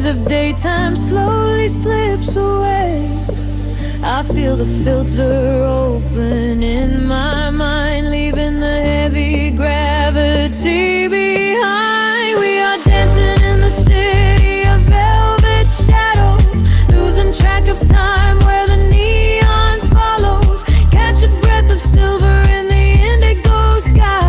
of daytime slowly slips away. I feel the filter open in my mind, leaving the heavy gravity behind. We are dancing in the city of velvet shadows, losing track of time where the neon follows. Catch a breath of silver in the indigo sky.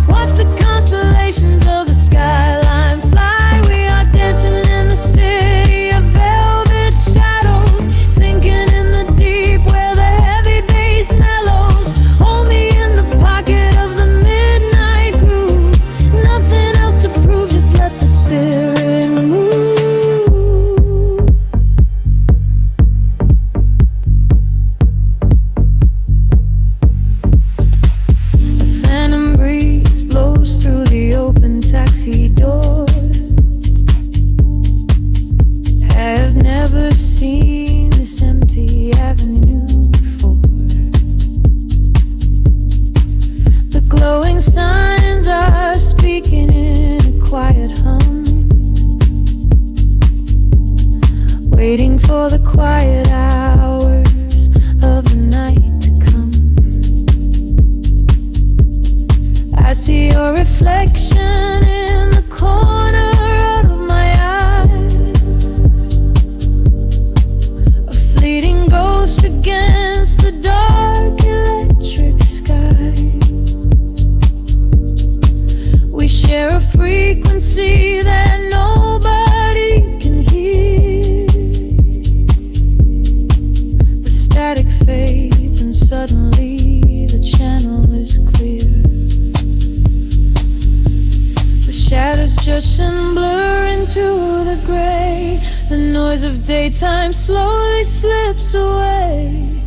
Watch the constellations of the skyline fly. We are dancing in the city of velvet shadows, sinking in the deep where the heavy bass mellows. Hold me in the pocket of the midnight groove. Nothing else to prove, just let the spirit move. The phantom breeze blows through the open taxi door. Have never seen this empty avenue before. The glowing signs are speaking in a quiet hum, waiting for the quiet hours of the night to come. I see your reflection in the corner of my eye, a fleeting ghost against the dark electric sky. We share a frequency that nobody can hear. The static fades and suddenly the channel is clear. The shadows just and blur into the gray. The noise of daytime slowly slips away.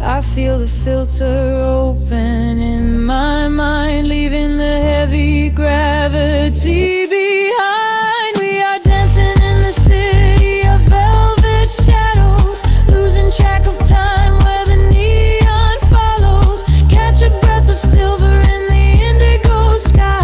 I feel the filter open in my mind, leaving the heavy gravity behind. We are dancing in the city of velvet shadows, losing track of time where the neon follows. Catch a breath of silver in the indigo sky.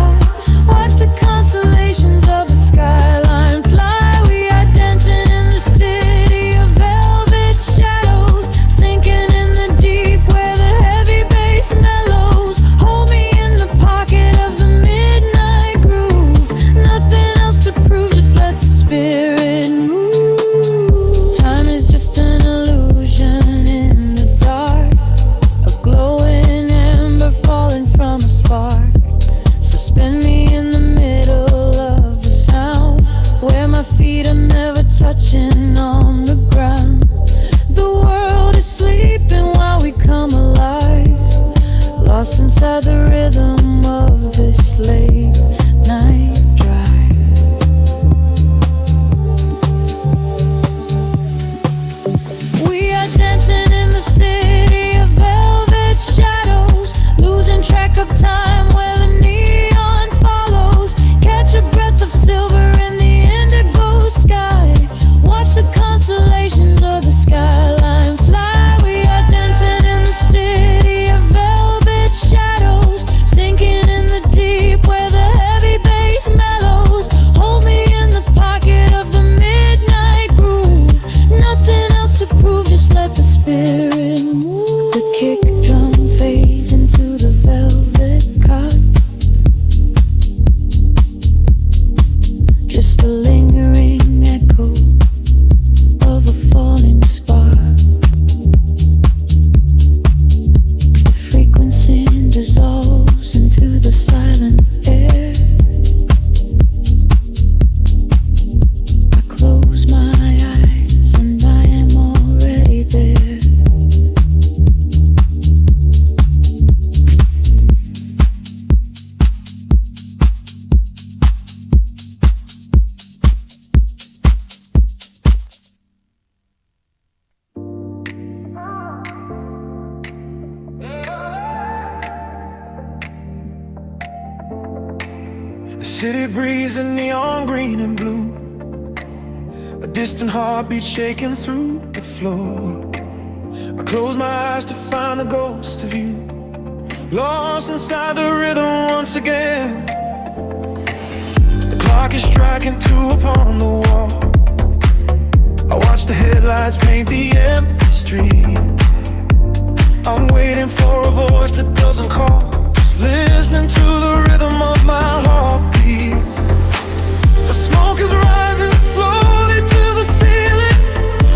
Watch the constellations of the skyline fly. We are dancing in the city of velvet shadows, sinking in the deep where the heavy bass mellows. Hold me in the pocket of the midnight groove. Nothing else to prove, just let the spirit move. Time is just an illusion in the dark, a glowing ember falling from a spark. Suspend me in the middle of the sound, where my feet are never touching on the ground. The world is sleeping while we come alive, lost inside the rhythm of this late night drive. We are dancing in the city of velvet shadows, losing track of time where the neon follows. Catch a breath of silver in the indigo sky. Watch the constellations of the skyline fly. We are dancing in the city of velvet shadows, sinking in the deep where the heavy bass mellows. Hold me in the pocket of the midnight groove. Nothing else to prove, just let the spirit move. The kick drum fades into the velvet cot, just a lingering echo of a falling spark. The frequency dissolves into the silent air. I close my eyes and I am already there. The city breeze in neon green and blue, a distant heartbeat shaking through the floor. I close my eyes to find a ghost of you, lost inside the rhythm once again. The clock is striking 2 upon the wall. I watch the headlights paint the empty street. I'm waiting for a voice that doesn't call, just listening to the rhythm of my heartbeat. The smoke is rising slowly to the ceiling,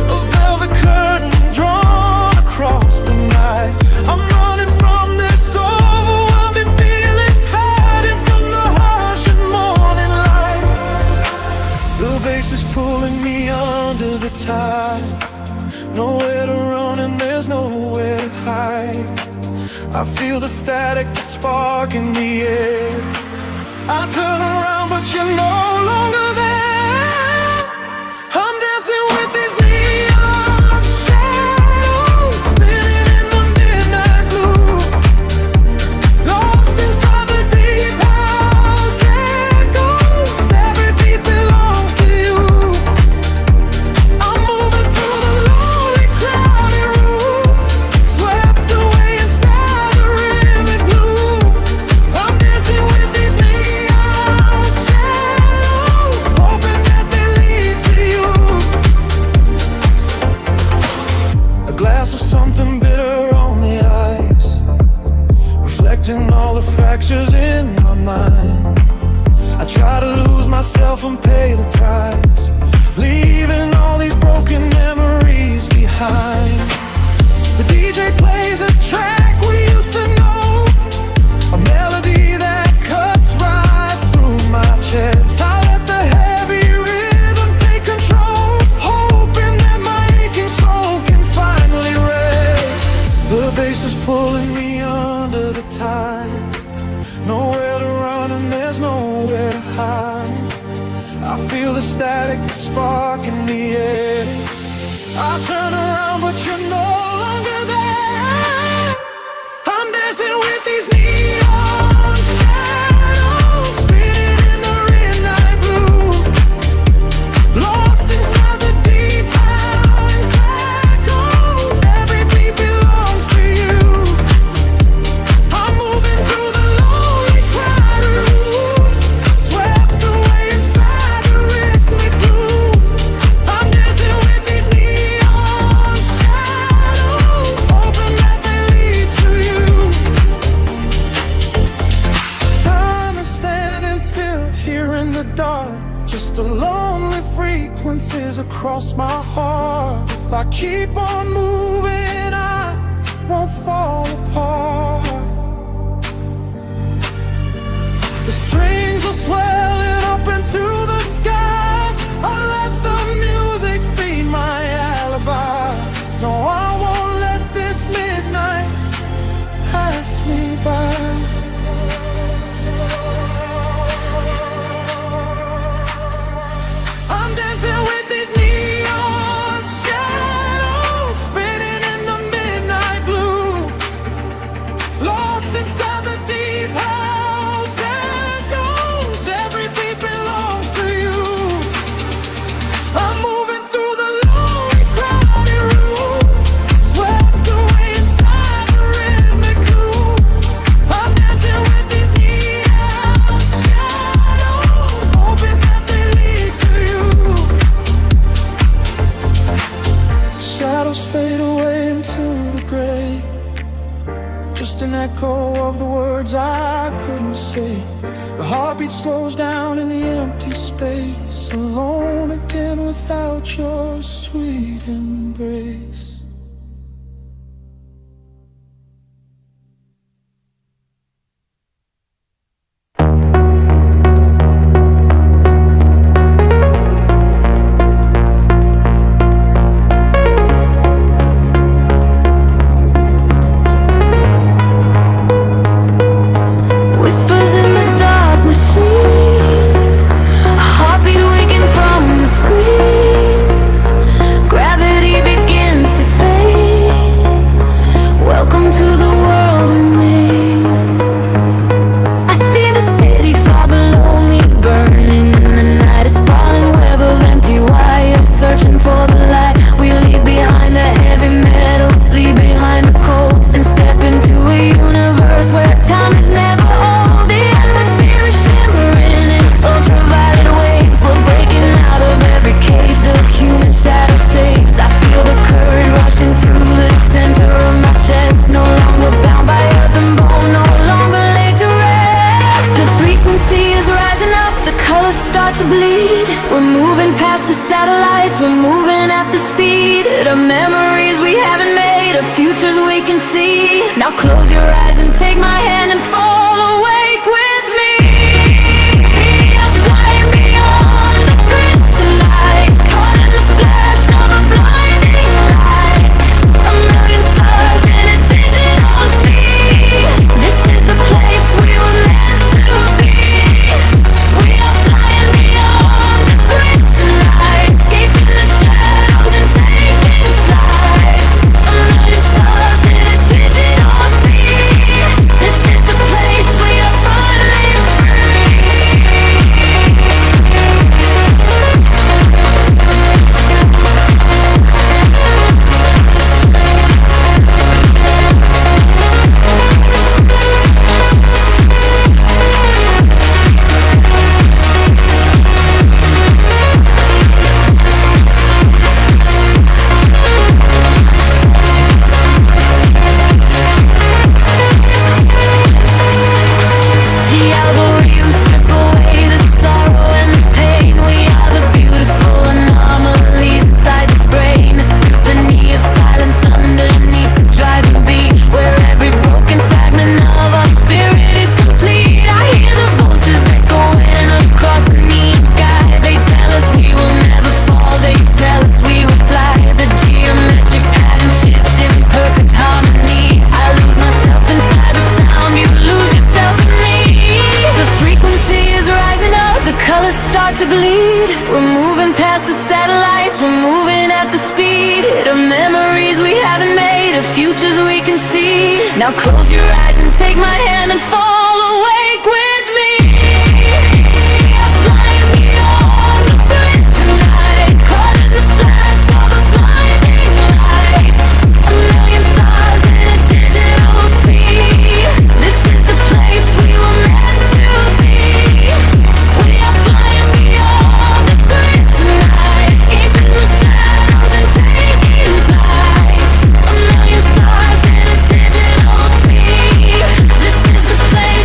a velvet curtain drawn across the night. I'm running from this overwhelming feeling, hiding from the harsh and morning light. The bass is pulling me under the tide. Nowhere to run and there's nowhere to hide. I feel the static, the spark in the air. I turn around but you're no longer there. I'm dancing with these neon shadows, spinning in the midnight blue, lost inside the deep house echoes. Every beat belongs to you. I'm moving through the lonely, crowded room, swept away inside the rhythmic gloom. I'm dancing with these neon shadows, hoping that they lead to you. A glass of something bitter on the ice, reflecting all the fractures in my mind. I try to lose myself and pay the price, leaving all these broken memories behind. The DJ plays a track we used to know, a melody that cuts right through my chest. I let the heavy rhythm take control, hoping that my aching soul can finally rest. The bass is pulling me under the tide. Nowhere to run and there's nowhere to hide. I feel the static, the spark in the air. I turn around but you're no longer there. I'm dancing with these neon shadows, spinning in the midnight blue, lost inside the deep house echoes. Every beat belongs to you. I'm moving through the lonely, crowded room, swept away inside the rhythmic gloom. I'm dancing with these neon shadows, hoping that they lead to you. Time is standing still here in the dark, just a lonely frequencies across my heart. If I keep on moving, I won't fall apart. The strings are swelling up into the sky. I let the music be my alibi. No, I won't let this midnight pass me by. I'm dancing with these neon shadows, spinning in the midnight blue, lost inside the deep house echoes. Every beat belongs to you. I'm moving through the lonely, crowded room, swept away inside the rhythmic gloom. I'm dancing with these neon shadows, hoping that they lead to you. Shadows fade away into the gray, just an echo of the words I couldn't say. The heartbeat slows down in the empty space, alone again without your sweet embrace. Whispers in the dark machine, a heartbeat waking from the screen. Gravity begins made, of futures we can see. Now close your eyes and take my hand and fall awake with me. We are flying beyond the grid tonight, caught in the flash of a blinding light. A million stars in a digital sea. This is the place we were meant to be. We are flying beyond the grid tonight, escaping the shadows and taking flight. A million stars in a digital sea. This is the place we are finally free. The algorithms strip away the sorrow and the pain. We are the beautiful anomalies inside the brain. A symphony of silence underneath the driving beat, where every broken fragment of our spirit is complete. I hear the voices echoing across the neon sky. They tell us we will never fall, they tell us we will fly. The geometric pattern shift in perfect harmony. I lose myself inside the sound, you lose yourself in me. The frequency is rising up, the colors start to bleed. We're moving past the satellites, we're moving at the speed. Of memories we haven't made, of futures we can see. Now close your eyes and take my hand and fall awake with me. We are flying beyond the grid tonight, caught in the flash of a blinding light. A million stars in a digital sea. This is the place we were meant to be. We are flying beyond the grid tonight, escaping the shadows and taking flight. A million stars in a digital sea. This is the place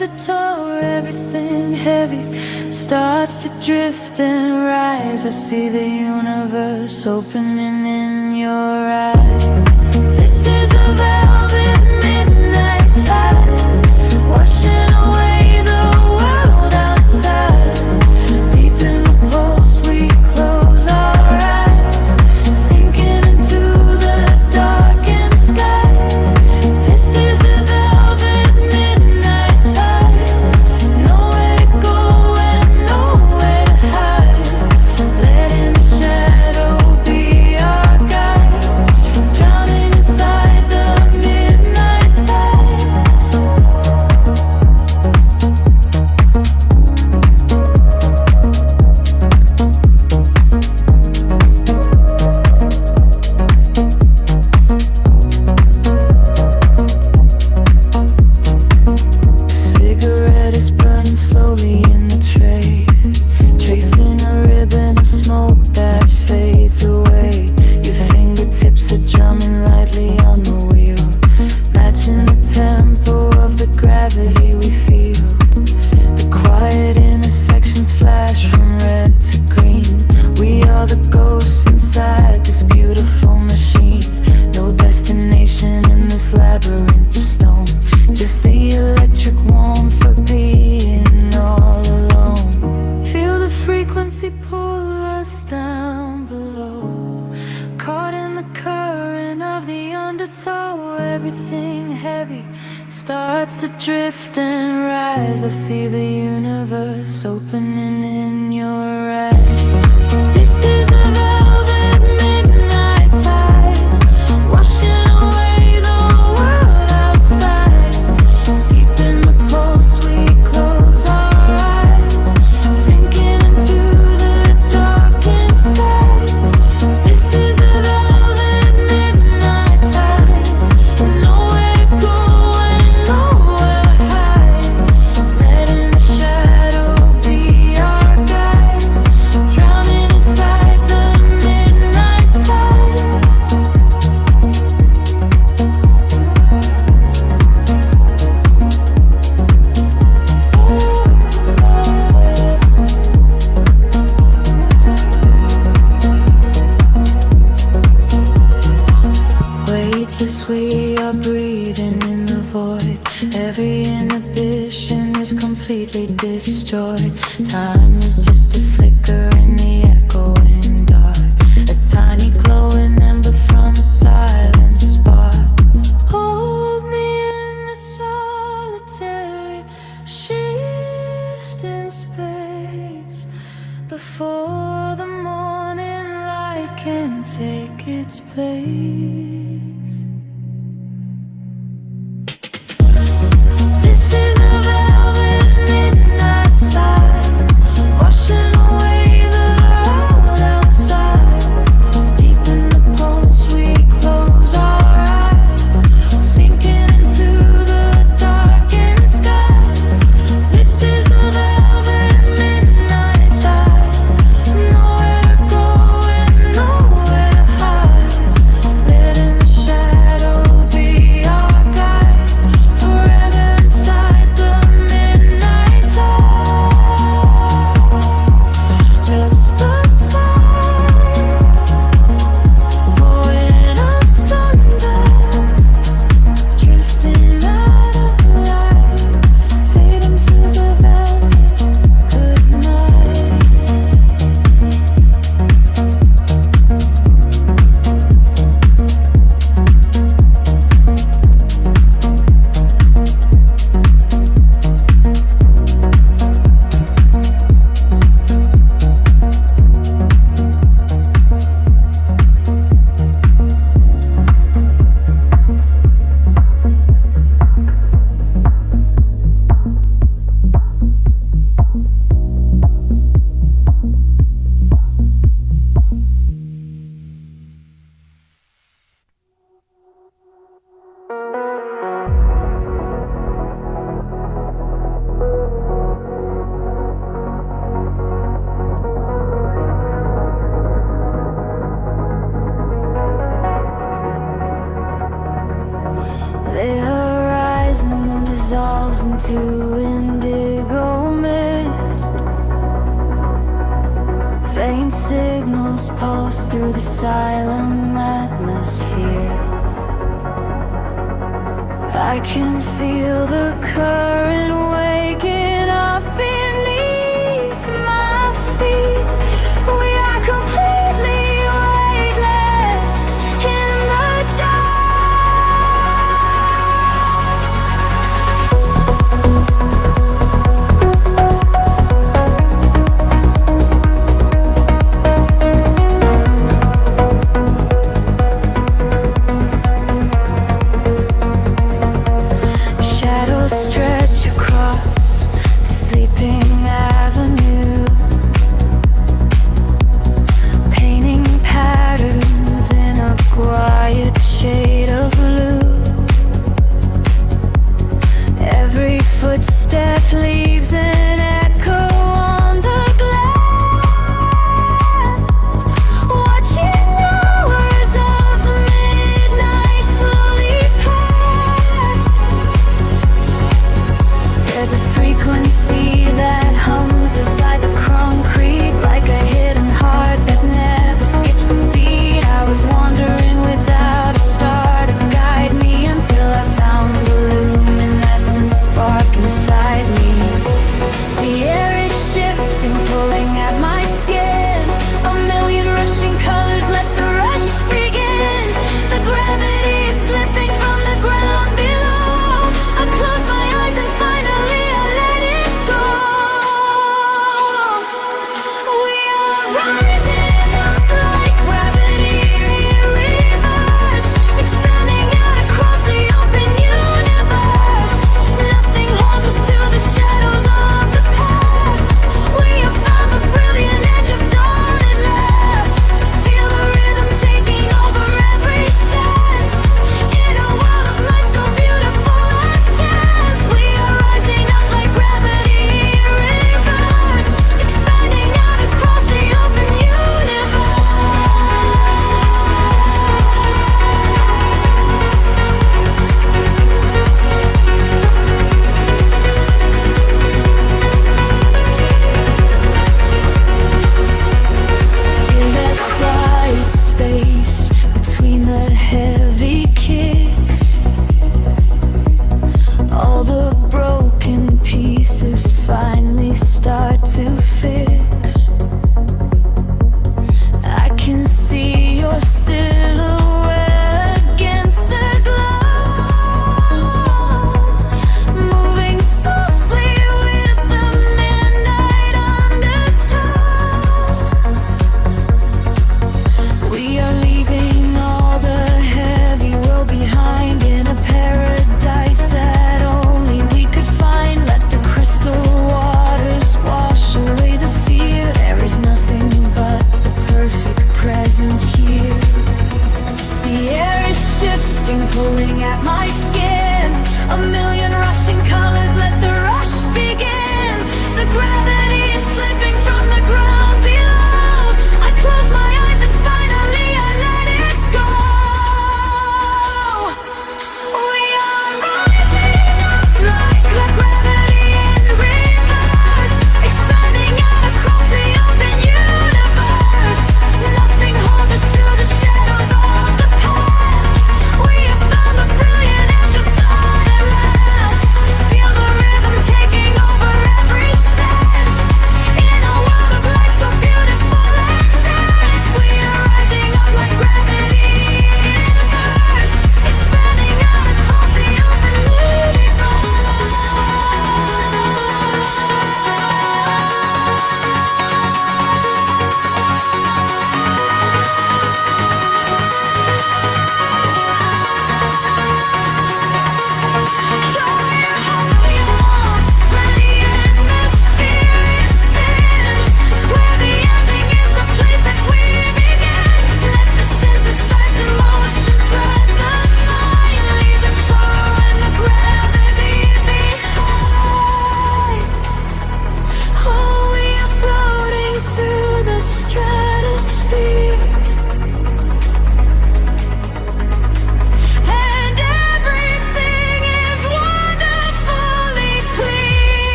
undertow, everything heavy starts to drift and rise. I see the universe opening in your eyes. This is a velvet midnight tide, washing away the world outside. Deep in the pulse we close our eyes, sinking into the darkened skies. This is a velvet midnight tide, nowhere to go and nowhere to hide. Letting the shadow be our guide, drowning inside the midnight tide. Cigarette is burning slowly in the tray, tracing a ribbon of smoke that fades away. Your fingertips are drumming lightly on the wheel, matching the tempo of the gravity we feel. The quiet intersections flash from red to green. We are the ghosts inside this beautiful machine. No destination in this labyrinth of stone, just the electric warmth of being all alone. Feel the frequency pull us down below, caught in the current of the undertow. Everything heavy starts to drift and rise. I see the universe opening in your eyes. This is a velvet midnight tide, washing away the world outside. Deep in the pulse we close our eyes, sinking into the darkened skies. This is a velvet midnight tide, nowhere to go and nowhere to hide. Letting the shadow be our guide, drowning inside the midnight tide. Weightless, we are breathing in the void. Every inhibition is completely destroyed. Time is just a flicker in the echoing dark, a tiny glowing ember from a silent spark. Hold me in the solitary shift in space, before the morning light can take its place. This is a velvet midnight tide, washing away the world outside. Deep in the pulse we close our eyes, sinking into the darkened skies. This is the velvet midnight tide, nowhere to go and nowhere to hide. Letting dissolves into indigo mist. Faint signals pulse through the silent atmosphere. I can feel the current waking up beneath my feet. We are completely weightless in the stretch across the sleeping avenue, painting patterns in a quiet shade of blue. Every footstep leaves an echo on the glass, watching hours of midnight slowly pass. There's a frequency that hums inside the concrete, like a hidden heart that never skips a beat. I was wandering without a star to guide me until I found the luminescent spark inside me.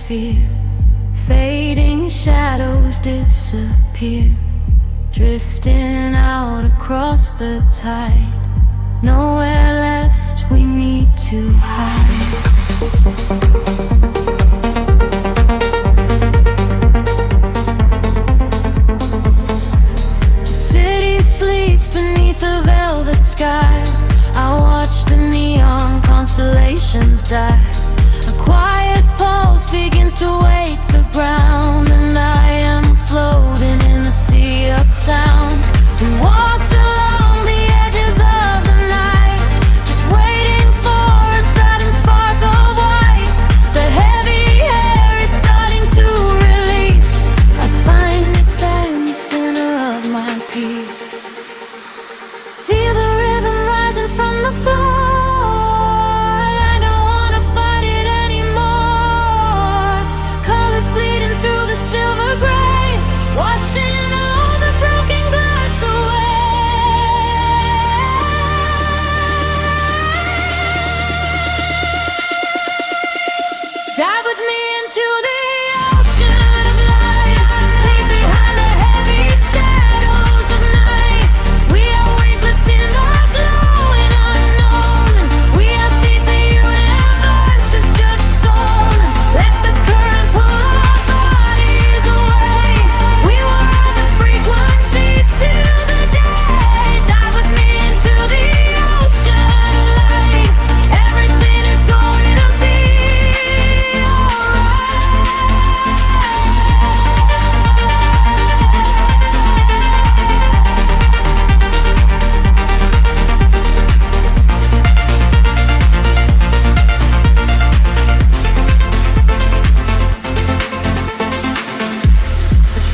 fear. Fading shadows disappear, drifting out across the tide. Nowhere left, we need to hide. The city sleeps beneath a velvet sky. I watch the neon constellations die. A quiet pulse begins to wake the ground, and I am floating in a sea of sound. We walked along the edges of the night, just waiting for a sudden spark of white. The heavy air is starting to release. I find it there in the center of my peace. Feel the rhythm rising from the floor. Washing all the broken glass away. Dive with me into the ocean of light. Leave behind the heavy shadows of night. We are weightless in the glowing unknown. We are seas the universe is just sown. Let the current pull our bodies away. We will ride the frequencies till the day. Dive with me into the ocean of light. Everything is going to be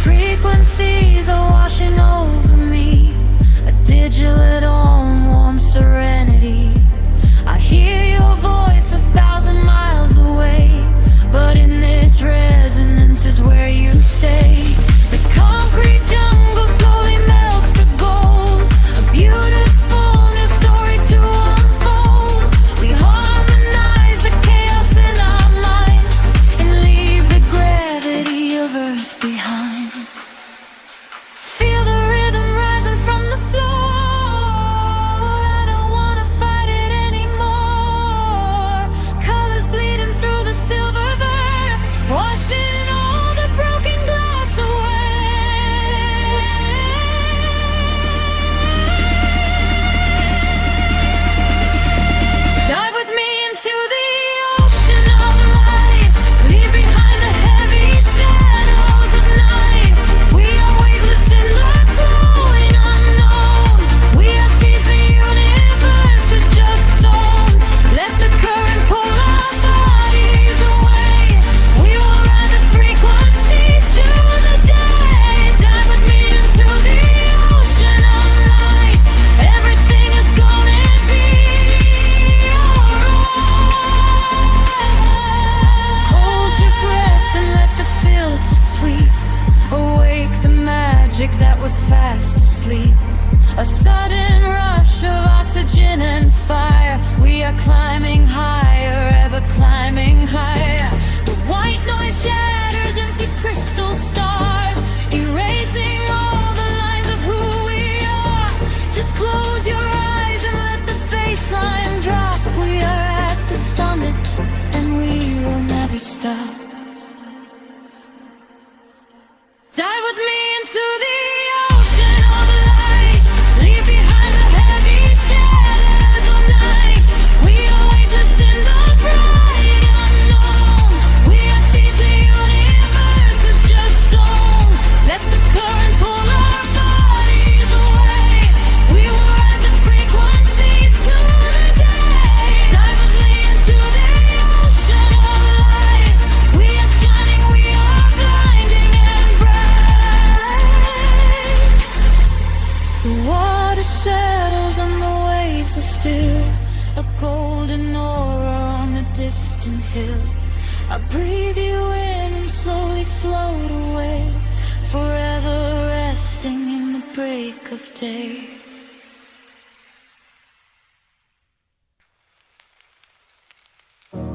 frequencies are washing over me. A digital warm serenity. I hear your voice 1,000 miles away, but in this resonance is where you stay. The concrete jungle slowly melts to gold. A beautiful new story to unfold. We harmonize the chaos in our mind and leave the gravity of Earth behind. Feel the rhythm rising from the floor. I don't wanna fight it anymore. Colors bleeding through the silver veil, washing all the broken glass away. Dive with me into the ocean of light. Leave behind the heavy shadows of night. We are weightless in the glowing unknown. We are seas the universe is just sown. Let the current pull our bodies away. We will ride the frequencies to the day. Dive with me into the ocean of light. Everything is gonna be alright. Hold your breath and let the filter sweep. Awake the magic that was fast asleep. A sudden rush of oxygen and fire. We are climbing higher, ever climbing higher. The white noise shatters into crystal stars, erasing all the lines of who we are. Just close your eyes and let the baseline drop. We are at the summit and we will never stop. Dive with me into the ocean of light. Leave behind the heavy shadows of night. We are weightless in the bright unknown. We are seas the universe is just sown. Let the current pull our bodies away. We will ride the frequencies to the day. Dive with me into the ocean of light. We are shining, we are blinding and bright. The water settles and the waves are still. A golden aura on a distant hill. I breathe you in and slowly float away, forever resting in the break of day.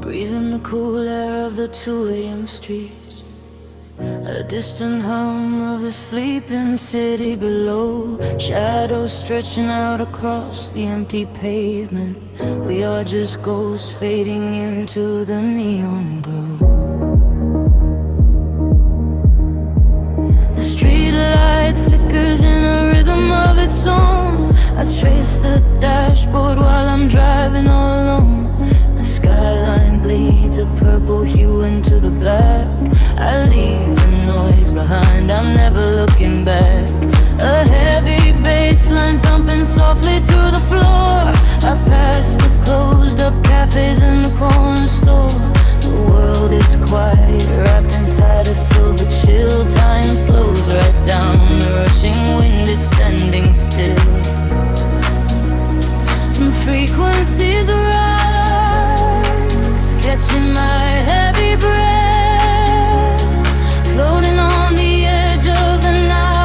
breathing the cool air of the 2 a.m. streets, a distant hum of the sleeping city below, shadows stretching out across the empty pavement. We are just ghosts fading into the neon glow. The street light flickers in a rhythm of its own. I trace the dashboard while I'm driving all alone. The skyline bleeds a purple hue into the black. I leave the noise behind, I'm never looking back. A heavy bass line thumping softly through the floor. I pass the closed up cafes and the corner store. The world is quiet, wrapped inside a silver chill. Time slows right down, the rushing wind is standing still. And frequencies rise, catching my heavy breath, floating on the edge of the night.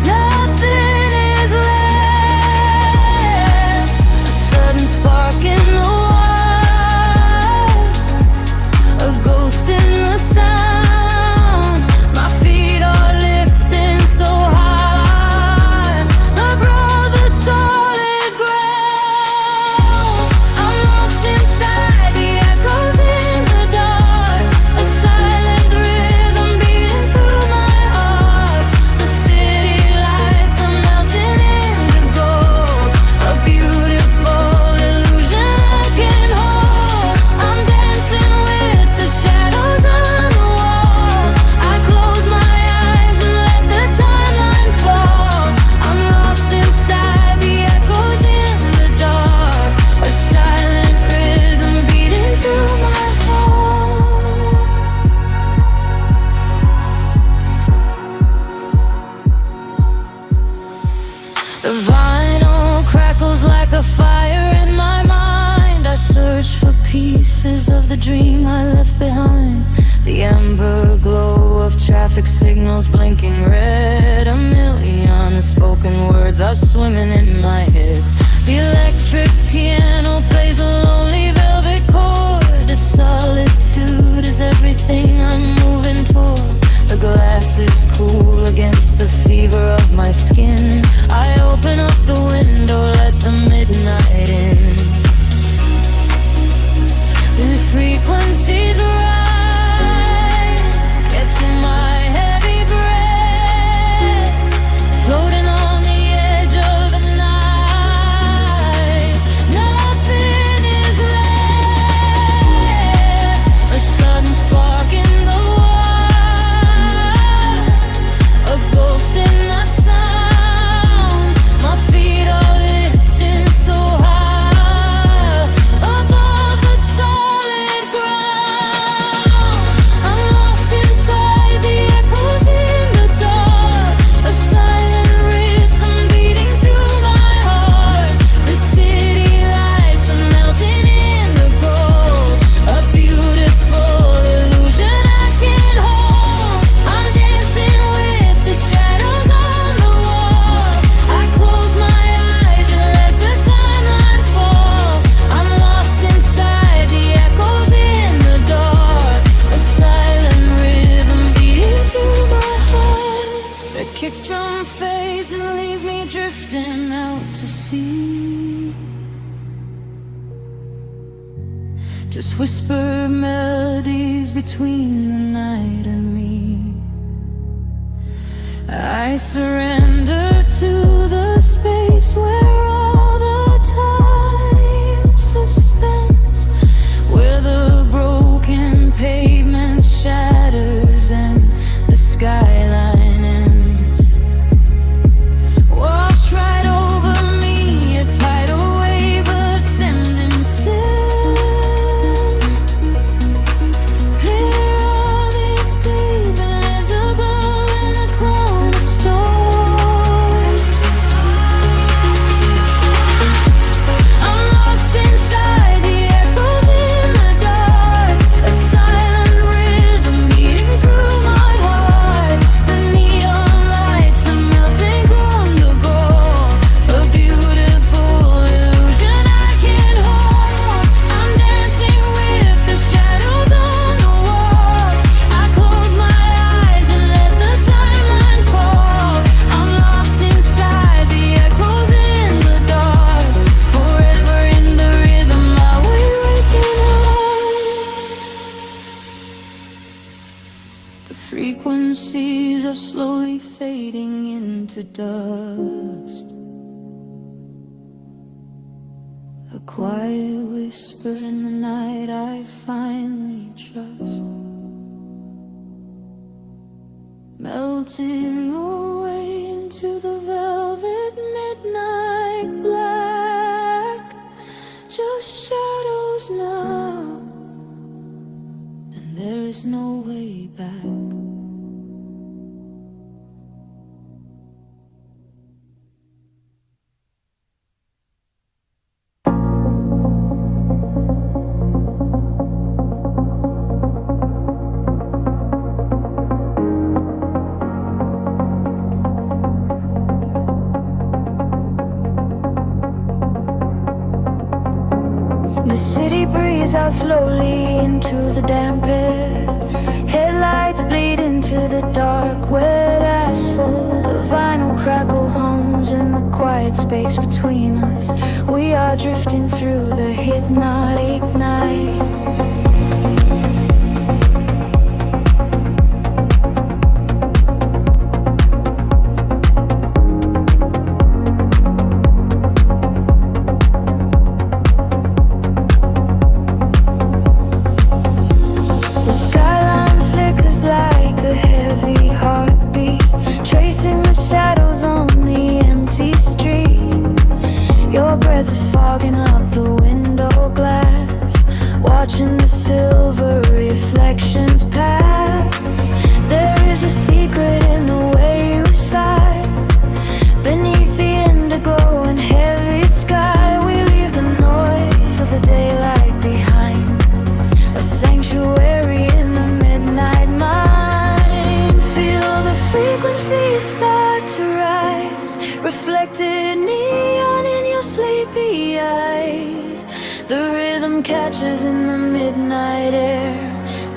Nothing is left. A sudden spark in the wild, a ghost in the sound. My feet are lifting so high above the solid ground. I'm lost inside the echoes in the dark, a silent rhythm beating through my heart. The city lights are melting into gold, a beautiful illusion I can hold. I'm dancing with the shadows on the wall. I close my eyes and let the timeline fall. I'm lost inside the echoes in the dark, a silent rhythm beating through my heart. The vinyl crackles like a fire in my mind. I search for pieces of the dream I left behind. The amber glow of traffic signals blinking red. A million unspoken words are swimming in my head. The electric piano plays a lonely velvet chord. The solitude is everything I'm moving toward. The glass is cool against the fever of my skin. I open up the window, let the midnight in. The frequencies rise, catching my heavy breath, floating on the edge of the night. Nothing is left. A sudden spark in the wild, a ghost in the sound. My feet are lifting so high above the solid ground. I'm lost inside the echoes in the dark, a silent rhythm beating through my heart. The city lights are melting in the gold, a beautiful illusion I can hold. I'm dancing with the shadows on the wall. I close my eyes and let the timeline fall. I'm lost inside the echoes in the dark, a silent rhythm beating through my heart. The kick drum fades and leaves me drifting out to sea. Just whisper melodies between the night and me. I surrender to the space where all the time suspends, where the broken pavement shatters and the skyline ends. Wash right over me, a tidal wave ascending sails. Clear all these deep invisible in a crown of stars. fading into dust. A quiet whisper in the night I finally trust, melting away into the velvet midnight black. Just shadows now, and there is no way back. The city breathes out slowly into the damp air. Headlights bleed into the dark, wet asphalt. The vinyl crackle hums in the quiet space between us. We are drifting through the hypnotic night. Watching the silver reflections pass. There is a secret in the way you sigh. Beneath the indigo and heavy sky, we leave the noise of the daylight behind. A sanctuary in the midnight mind. Feel the frequencies start to rise, reflected neon in your sleepy eyes. The rhythm catches in the midnight air,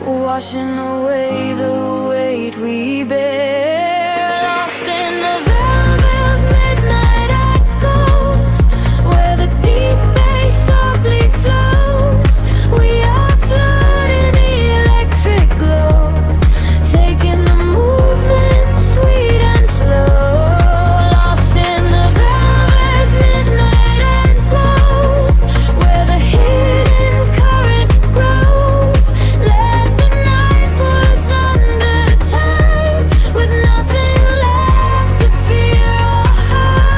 washing away the weight we bear. Lost in the velvet midnight echoes, where the deep bass softly flows. We are floating the electric glow, taking the movement sweet and slow. Lost in the velvet midnight echoes, where the hidden current grows. Let the night pull us under time, with nothing left to fear or hide.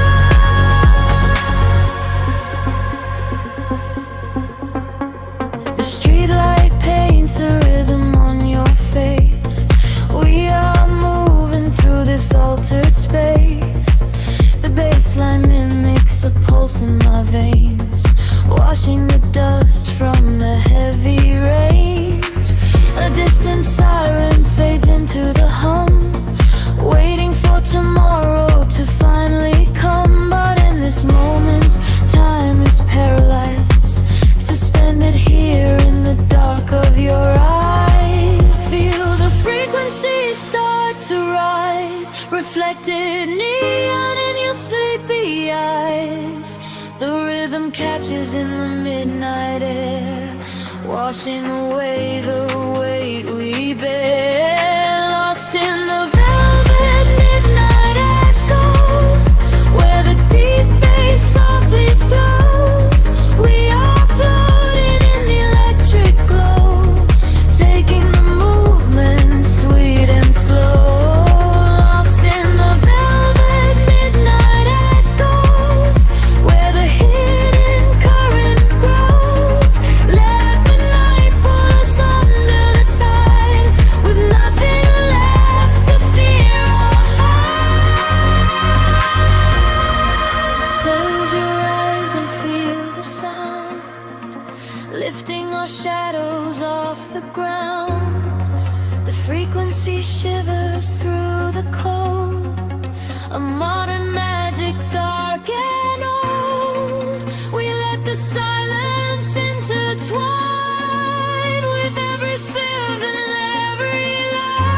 The streetlight paints a rhythm on your face. We are moving through this altered space. The bassline mimics the pulse in my veins, washing the dust from the heavy rains. A distant siren fades into the hum, waiting for tomorrow to finally come. But in this moment, time is paralyzed, suspended here in the dark of your eyes. Feel the frequencies start to rise, reflected neon in your sleepy eyes. The rhythm catches in the midnight air, washing away the weight we bear. Lost in the velvet midnight echoes, where the deep bass softly flows. We are floating in the electric glow, taking the movement sweet and slow. Lost in the velvet midnight echoes, where the hidden current grows. Let the night pull us under the tide, with nothing left to fear or hide. Close your eyes and feel the sound, lifting our shadows off the ground. The frequency shivers through the cold, a modern magic dark and old. We let the silence intertwine with every sieve and every line.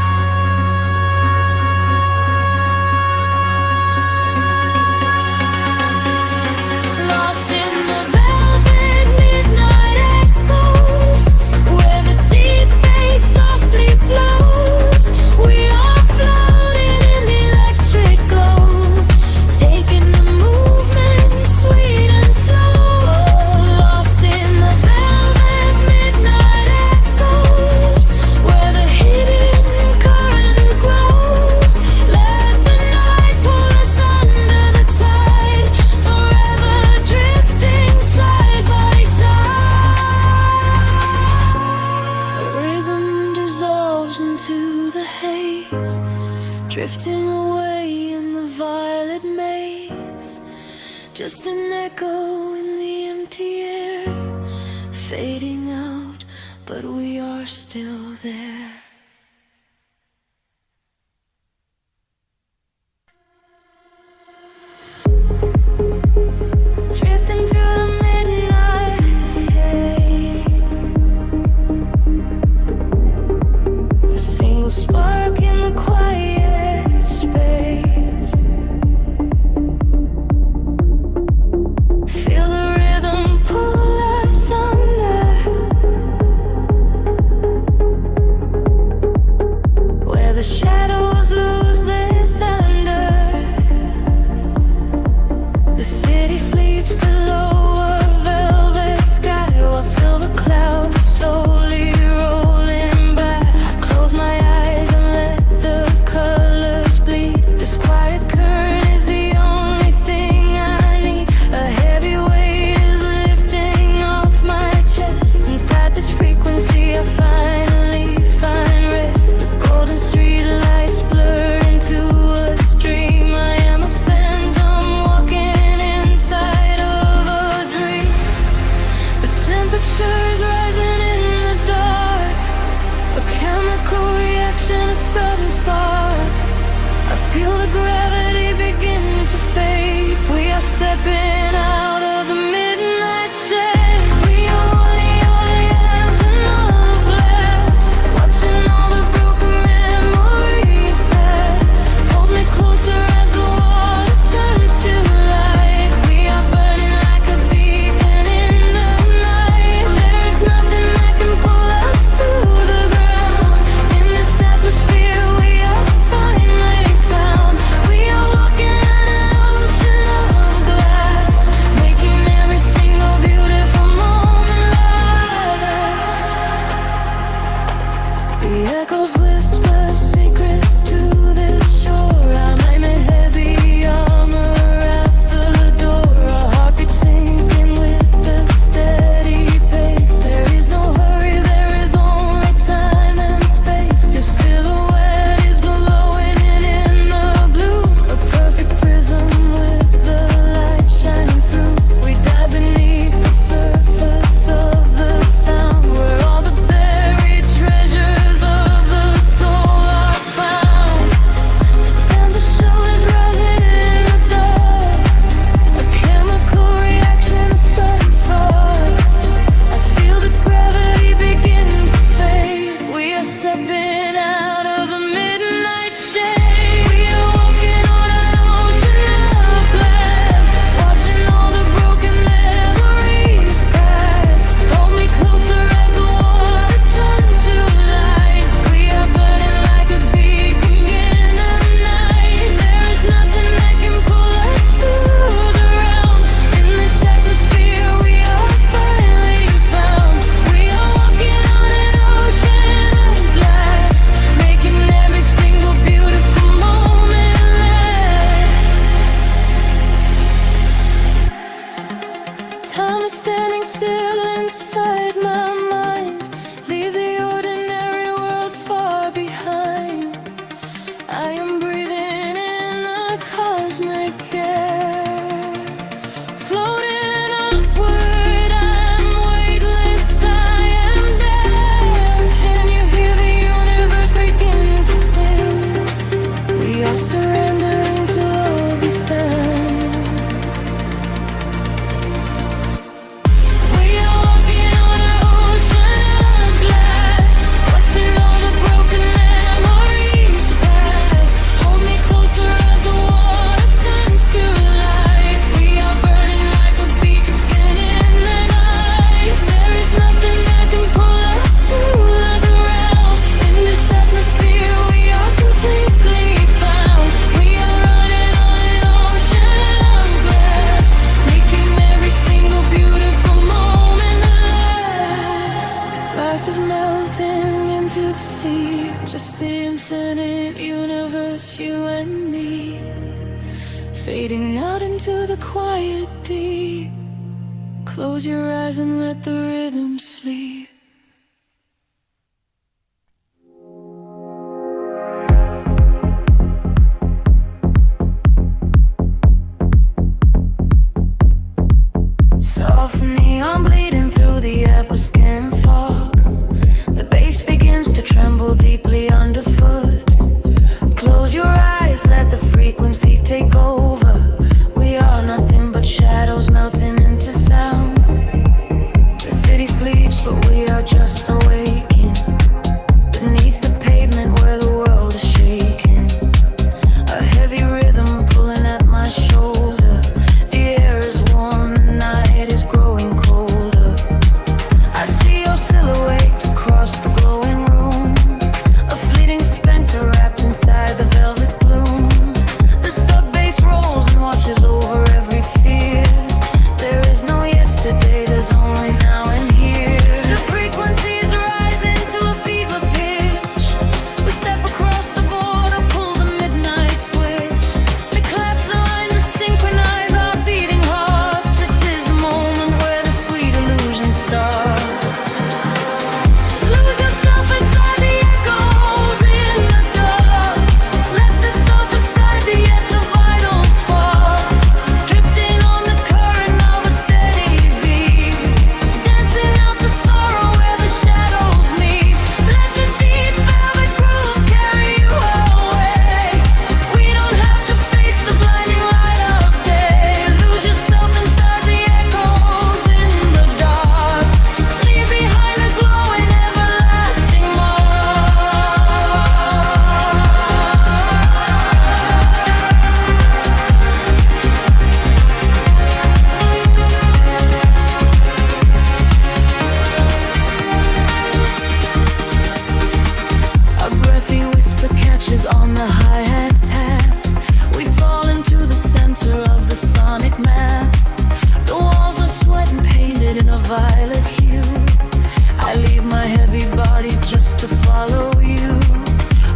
Lost in the velvet midnight echoes, where the deep bass softly flows. We are floating in the electric just an echo in the empty air, fading out, but we are still there. Drifting through the midnight haze, a single spark in the quiet space. Feel the rhythm pull us under, where the shadows lose their thunder. The city sleeps below a velvet sky, while silver clouds are slowly rolling by. I close my eyes and let the colors bleed. This quiet current is the only thing I need. A heavy weight is lifting off my chest. Inside this frequency I finally find rest. The golden street lights blur into a stream. I am a phantom walking inside of a dream. The temperature is rising in the dark, a chemical reaction, a sudden spark. I feel the gravity begin to fade. We are stepping out of the midnight shade. We are holding all the hands in the glass, watching all the broken memories pass. Hold me closer as the water turns to light. We are burning like a beacon in the night. There is nothing that can pull us to the ground. In this atmosphere we are finally found. We are walking on an ocean of glass, making every single beautiful moment last. The echoes whisper secrets to this shore. Our nightmare heavy armor at the door. Our heartbeat sinking with the steady pace. There is no hurry, there is only time and space. Your silhouette is glowing in the blue, a perfect prism with the light shining through. We dive beneath the surface of the sound, where all the buried treasures of the soul are found. Temperature is rising in the dark, a chemical reaction, a sudden spark. I feel the gravity begin to fade. We are stepping out of the midnight shade. We are walking on an ocean of glass, watching all the broken memories pass. Hold me closer as the water turns to light. We are burning like a beacon in the night. There is nothing that can pull us to the ground. In this atmosphere we are finally found. We are walking on an ocean of glass, making every single beautiful moment last. Time is standing still inside my mind. Leave the ordinary world far behind. I am breathing in the cosmic air, floating upward. I'm weightless, I am there. Can you hear the universe begin to sing? We are surrendering to all we found. We are walking on an ocean of glass, watching all the broken memories pass. Hold me closer as the water turns to light. We are burning like a beacon in the night. There is nothing that can pull us to the ground. In this atmosphere we are completely found. We are running on an ocean of glass, making every single beautiful moment last. Glass is melting into the sea, just the infinite universe, you and me, fading out into the quiet deep. Close your eyes and let the rhythm sleep. Neon bleeding through the upper skin fog. The bass begins to tremble deeply underfoot. Close your eyes, let the frequency take over. We are nothing but shadows melting into sound. The city sleeps, but we are just awaking. Beneath the pavement where the world is shaking. A heavy rhythm pulling at my shoulder. The air is warm, the night is growing colder. I see your silhouette across the glowing room. A fleeting specter wrapped inside the velvet gloom. The sub-bass rolls and washes over every fear. There is no yesterday, there's only now and here. The frequencies rise into a fever pitch. We step across the border, pull the midnight switch. We collapse the line to synchronize our beating hearts. This is the moment where the sweet illusion starts. Lose yourself inside the echoes in the dark. Let the surface side be at the vital spark. Drifting on the current of a steady beat. Dancing out the sorrow where the shadows meet. Let the deep velvet groove carry you away. We don't have to face the blinding light of day. Lose yourself inside the echoes in the dark. Leave behind a glowing everlasting A breathy whisper catches on the hi-hat tap. We fall into the center of the sonic map. The walls are sweat and painted in a violet hue. I leave my heavy body just to follow you.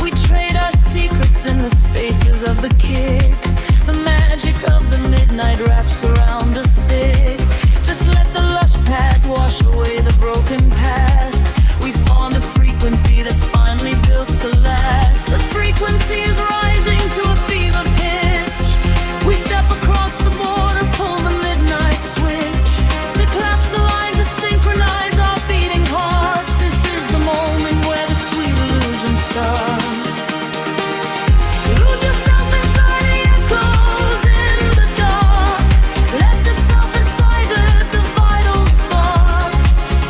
We trade our secrets in the spaces of the kick. The magic of the midnight wraps around us thick. Just let the lush paths wash away the broken past. We found a frequency that's finally built to last. The frequency is rising to a fever pitch. We step across the border, pull the midnight switch. We collapse the line to synchronize our beating hearts. This is the moment where the sweet illusion starts. Lose yourself inside the echoes in the dark. Let the surface side at the vital spark.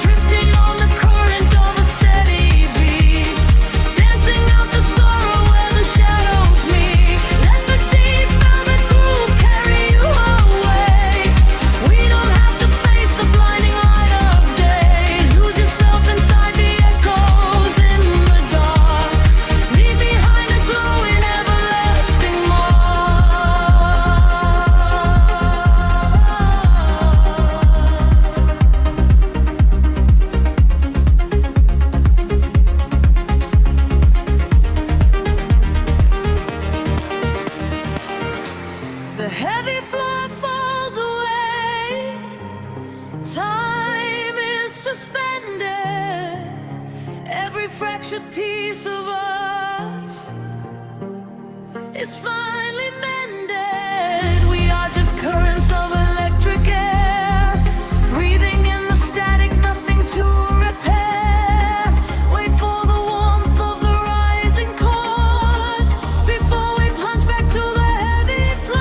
Drifting on the current of a steady beat. Dancing out the sorrow where the shadows meet. Let the deep velvet groove carry you away. We don't have to face the blinding light of day. Lose yourself inside the echoes in the dark. Leave behind a glowing everlasting mark. The heavy floor falls away. Time is suspended. Every fractured piece of us is finally mended. We are just currents of electric air, breathing in the static, nothing to repair. Wait for the warmth of the rising chord before we plunge back to the heavy floor.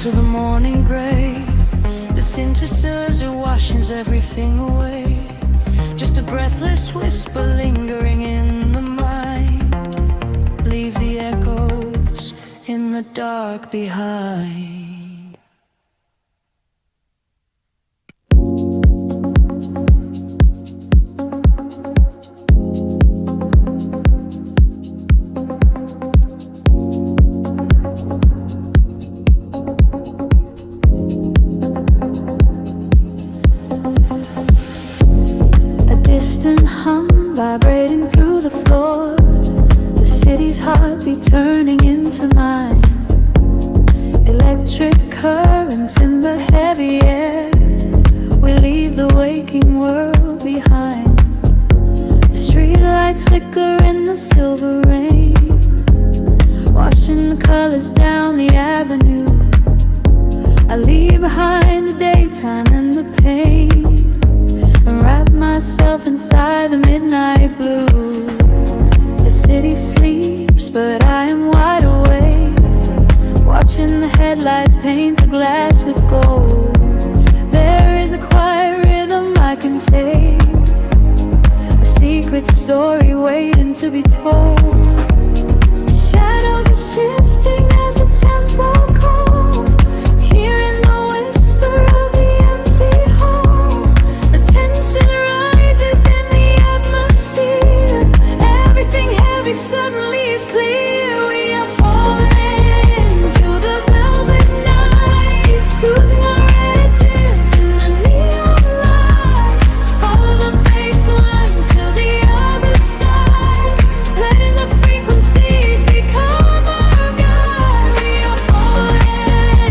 into the morning gray. The synthesizer washes everything away. Just a breathless whisper lingering in the mind. Leave the echoes in the dark behind. Distant hum vibrating through the floor. The city's heartbeat turning into mine. Electric currents in the heavy air. We leave the waking world behind. The streetlights flicker in the silver rain, washing the colors down the avenue. I leave behind the daytime and the pain, and wrap myself inside the midnight blue. The city sleeps, but I am wide awake, watching the headlights paint the glass with gold. There is a quiet rhythm I can take, a secret story waiting to be told. Shadows are shifting as the tempo calls, hearing the whisper of the empty halls. The tension rises in the atmosphere. Everything heavy suddenly is clear. We are falling into the velvet night, losing our edges in the neon light. Follow the bass line till the other side, letting the frequencies become our guide. We are falling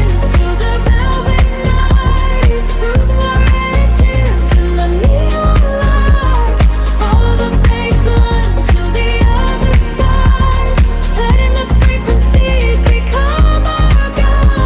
into the velvet night, losing our edges in the neon light. Follow the bass line till the other side, letting the frequencies become our guide.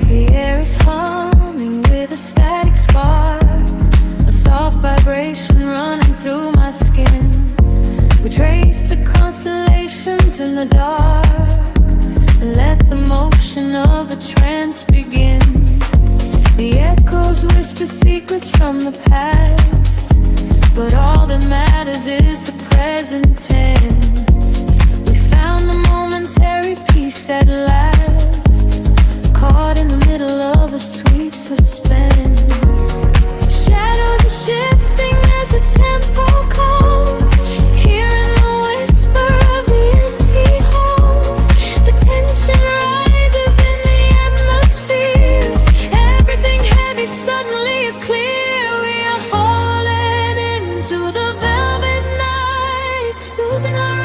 The air is humming with a static spark, a soft vibration running through my skin. We trace the constellations in the dark, and let the motion of the trance begin. The echoes whisper secrets from the past, but all that matters is the present tense. We found a momentary peace at last, caught in the middle of a sweet suspense. Shadows are shifting as the tempo calls, hearing the whisper of the empty halls. The tension rises in the atmosphere. Everything heavy suddenly is clear. We are falling into the velvet night, losing our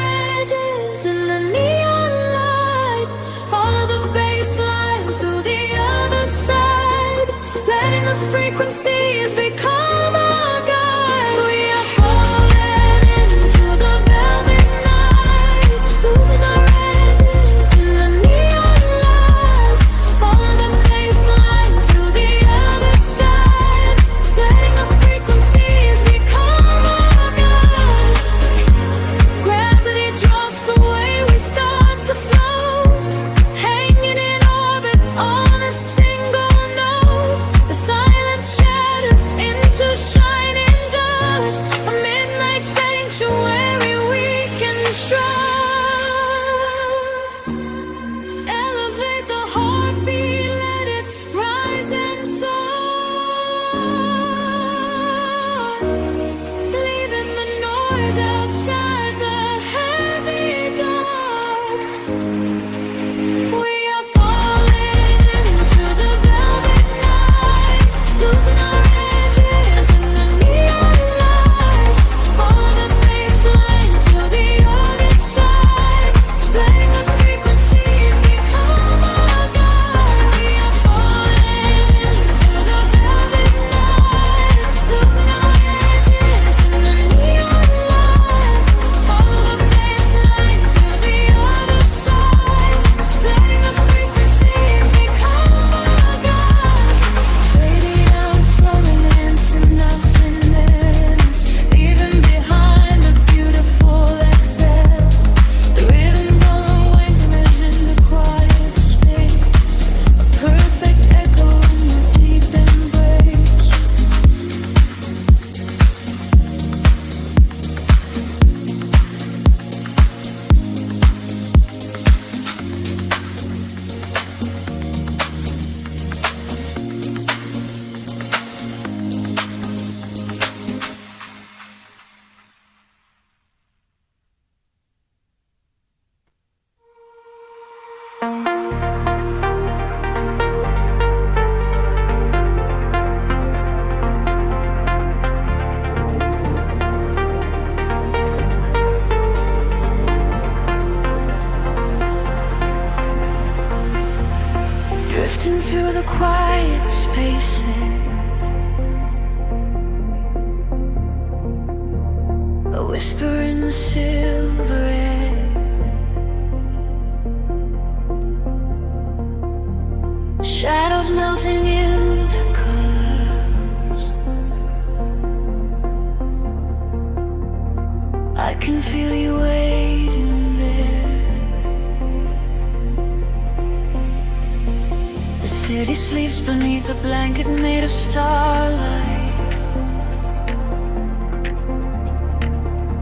city sleeps beneath a blanket made of starlight.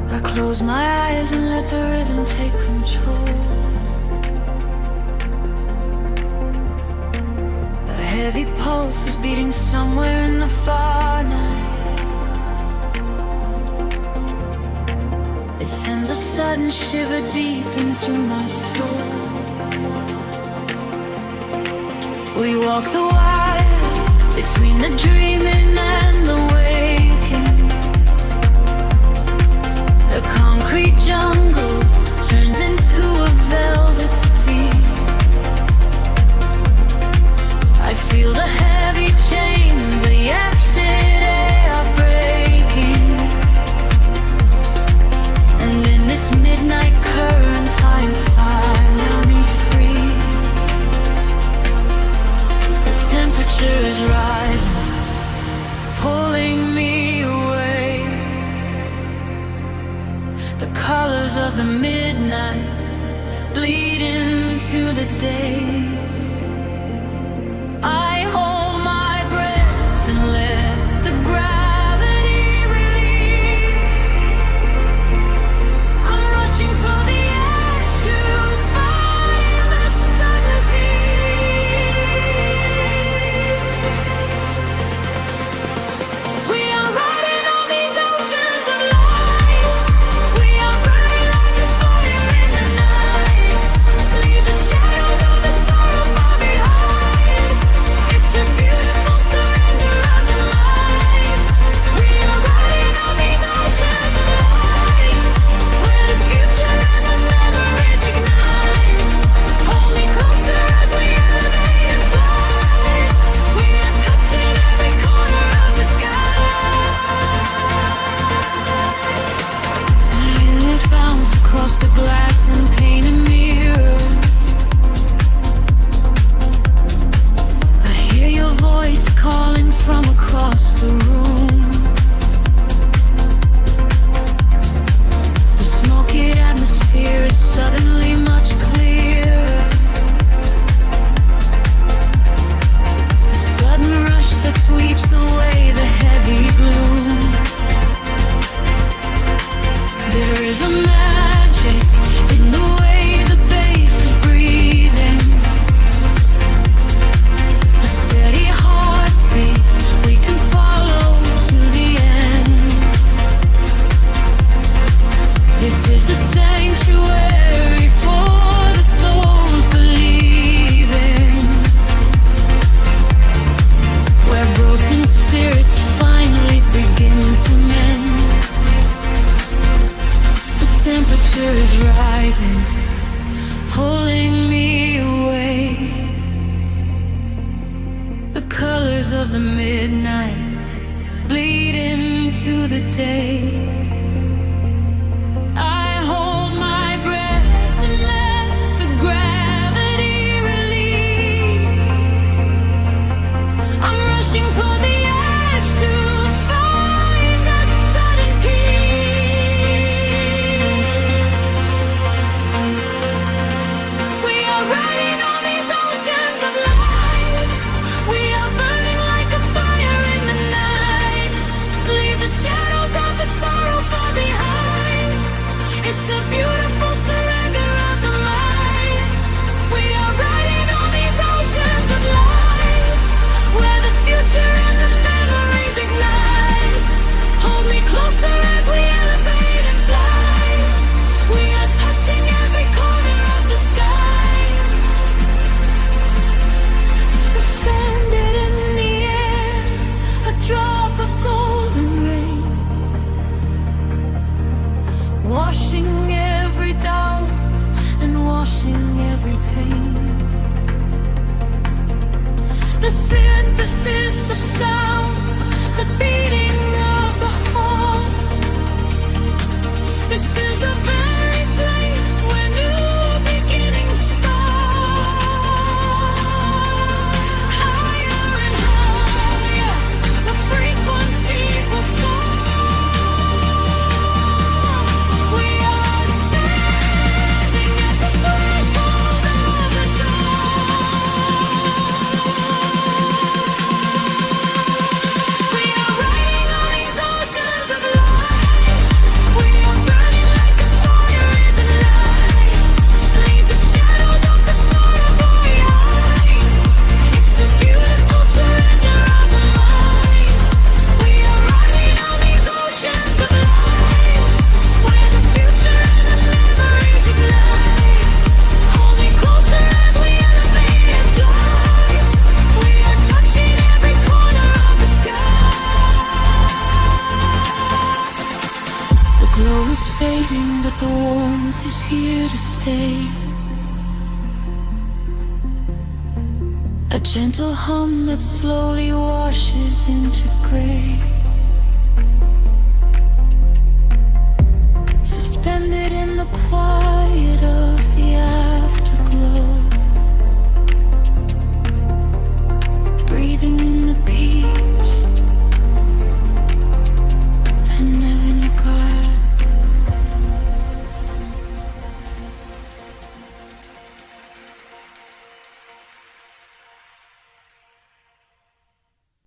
I close my eyes and let the rhythm take control. A heavy pulse is beating somewhere in the far night. It sends a sudden shiver deep into my soul. We walk the wire between the dreaming and the waking. The concrete jungle turns into a velvet sea. I feel the heavy chains, the yesterday are breaking. And in this midnight current I am finally free. Temperature is rising, pulling me away. The colors of the midnight bleed into the day. I hold my breath and let the gravity release. I'm rushing for the edge to find the sudden peace. We are riding on these oceans of light. We are burning like a fire in the night. Leave the shadows of the sorrow far behind. It's a beautiful surrender of the light. We are riding on these oceans of light, where the future and the memories ignite. Hold me closer as we elevate and fly. We are touching every corner of the sky. Eyelids bounce across the glass and painted mirrors. I hear your voice calling from across the room. The smoky atmosphere is suddenly much clearer. A sudden rush that sweeps away the heavy gloom. There is a magic in the way the bass is breathing. A steady heartbeat we can follow to the end. This is the sanctuary for the souls believing, where broken spirits finally begin to mend. The temperature is rising, pulling me away. The colors of the midnight bleed into the day. I hold my breath and let the gravity release. I'm rushing toward the edge to find a sudden peace. We are riding on these oceans of light. We are burning like a fire in the night. Leave the shadows of the sorrow to stay. A gentle hum that slowly washes into gray. Suspended in the quiet of the afterglow. Breathing